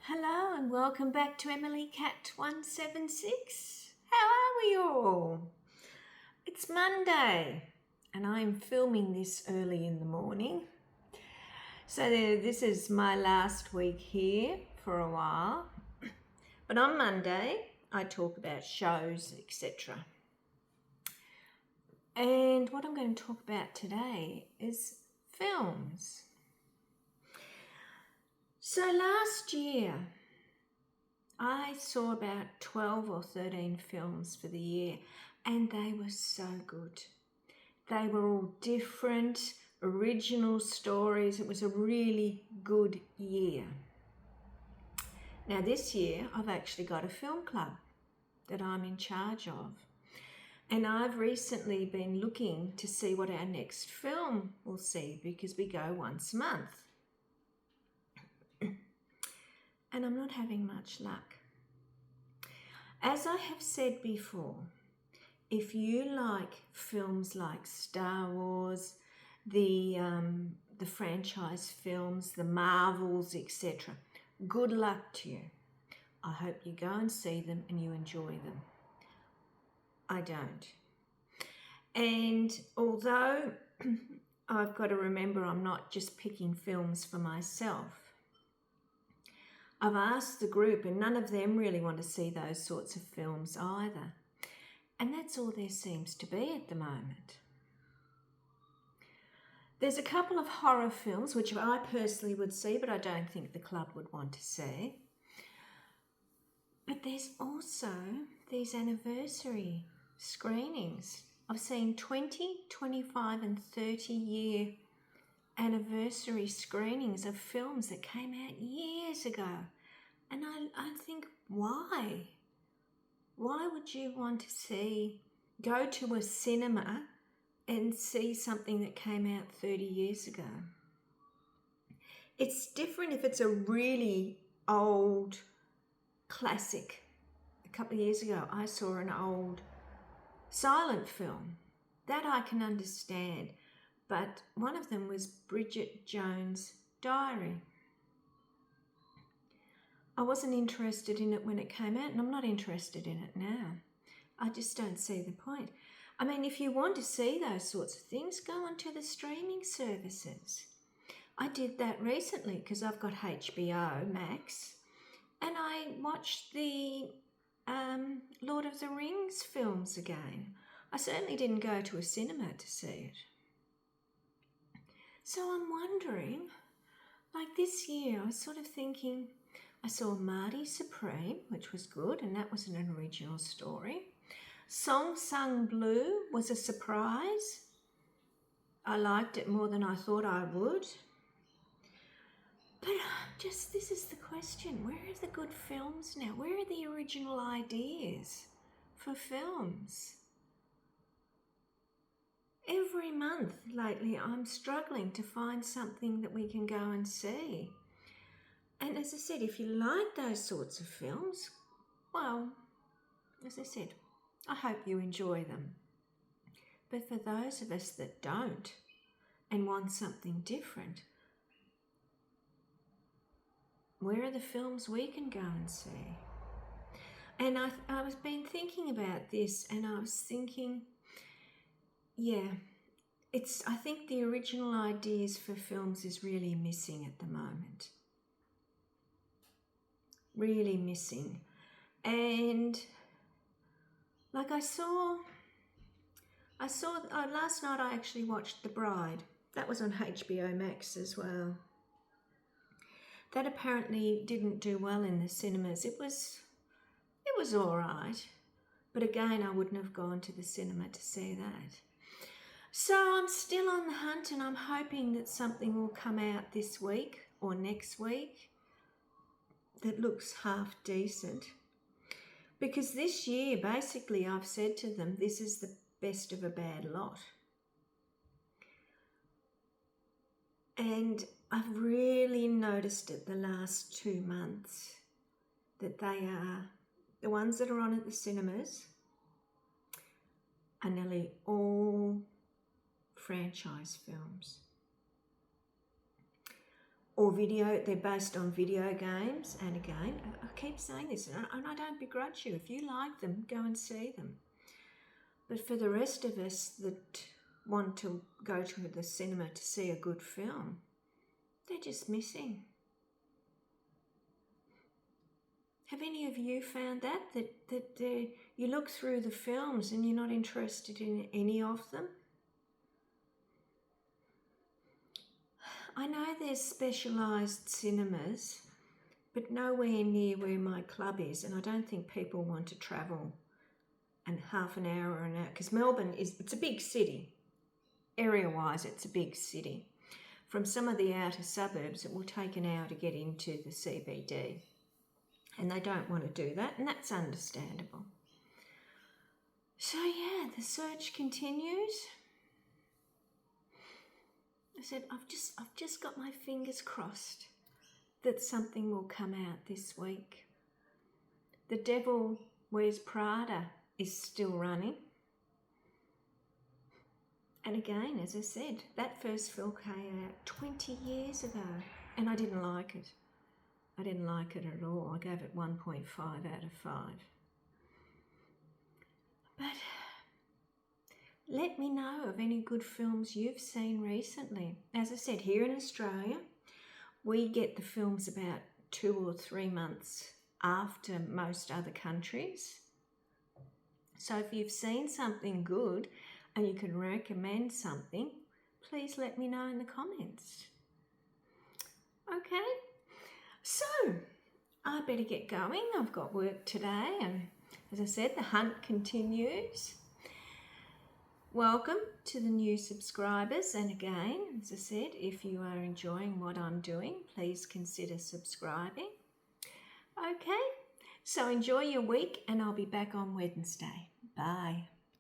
Hello and welcome back to Emily Cat 176. How are we all? It's Monday and I'm filming this early in the morning. So this is my last week here for a while. But on Monday I talk about shows, etc. And what I'm going to talk about today is films. So last year I saw about 12 or 13 films for the year and they were so good. They were all different, original stories. It was a really good year. Now this year I've actually got a film club that I'm in charge of. And I've recently been looking to see what our next film will see because we go once a month. And I'm not having much luck. As I have said before, if you like films like Star Wars, the franchise films, the Marvels, etc., good luck to you. I hope you go and see them and you enjoy them. I don't. And although I've got to remember I'm not just picking films for myself, I've asked the group and none of them really want to see those sorts of films either. And that's all there seems to be at the moment. There's a couple of horror films which I personally would see, but I don't think the club would want to see. But there's also these anniversary screenings. I've seen 20, 25 and 30-year anniversary screenings of films that came out years ago. And I think, why? Why would you want to go to a cinema and see something that came out 30 years ago? It's different if it's a really old classic. A couple of years ago, I saw an old silent film. That I can understand. But one of them was Bridget Jones' Diary. I wasn't interested in it when it came out, and I'm not interested in it now. I just don't see the point. I mean, if you want to see those sorts of things, go onto the streaming services. I did that recently because I've got HBO Max, and I watched the Lord of the Rings films again. I certainly didn't go to a cinema to see it. So I'm wondering, like this year, I was sort of thinking, I saw Marty Supreme, which was good, and that was an original story. Song Sung Blue was a surprise. I liked it more than I thought I would. But this is the question. Where are the good films now? Where are the original ideas for films? Every month lately, I'm struggling to find something that we can go and see. And as I said, if you like those sorts of films, well, as I said, I hope you enjoy them. But for those of us that don't and want something different, where are the films we can go and see? And I was been thinking about this, and I was thinking, yeah, I think the original ideas for films is really missing at the moment. Really missing. And like I saw last night I actually watched The Bride. That was on HBO Max as well. That apparently didn't do well in the cinemas. It was all right. But again, I wouldn't have gone to the cinema to see that. So I'm still on the hunt, and I'm hoping that something will come out this week or next week that looks half decent. Because this year, basically, I've said to them, this is the best of a bad lot. And I've really noticed it the last 2 months that they are, the ones that are on at the cinemas are nearly all franchise films. or they're based on video games. And again, I keep saying this, and I don't begrudge you. If you like them, go and see them. But for the rest of us that want to go to the cinema to see a good film, they're just missing. Have any of you found that you look through the films and you're not interested in any of them? I know there's specialised cinemas, but nowhere near where my club is, and I don't think people want to travel and half an hour or an hour, because Melbourne it's a big city. Area-wise, it's a big city. From some of the outer suburbs, it will take an hour to get into the CBD, and they don't want to do that, and that's understandable. So yeah, the search continues. I said, I've just got my fingers crossed that something will come out this week. The Devil Wears Prada is still running. And again, as I said, that first film came out 20 years ago, and I didn't like it. I didn't like it at all. I gave it 1.5 out of 5. But let me know of any good films you've seen recently. As I said, here in Australia, we get the films about 2 or 3 months after most other countries. So if you've seen something good and you can recommend something, please let me know in the comments. Okay, so I better get going. I've got work today, and as I said, the hunt continues. Welcome to the new subscribers, and again, as I said, if you are enjoying what I'm doing, please consider subscribing. Okay, so enjoy your week, and I'll be back on Wednesday. Bye.